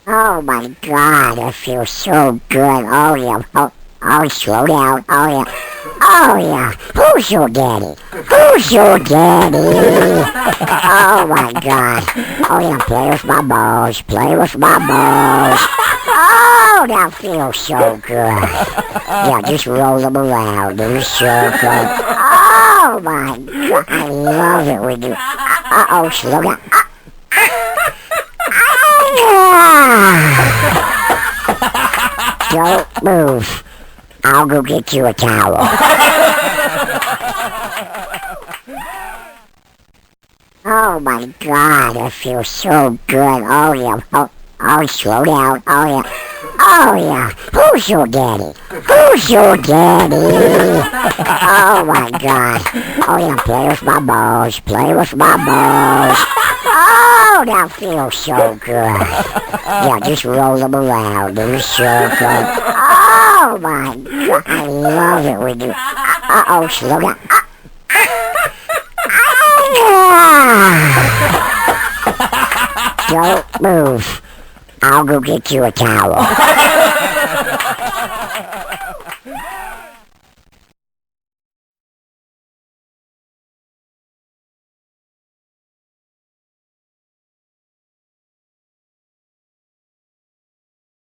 Oh my God, that feels so good. Oh yeah. Oh, slow down. Oh yeah. Oh yeah. Who's your daddy? Who's your daddy? Oh my God. Oh yeah, play with my balls. Play with my balls. Oh, that feels so good. Yeah, just roll them around in a circle. Oh my God, I love it when you. Uh-oh, slow down. Don't move. I'll go get you a towel. Oh my God, that feels so good. Oh yeah. Oh, slow down. Oh yeah. Oh yeah. Who's your daddy? Who's your daddy? Oh my God. Oh yeah, play with my balls. Play with my balls. Oh, that feels so good. Yeah, just roll them around in a circle. Oh my God, I love it when you. Uh-oh, slow down. Don't move. I'll go get you a towel.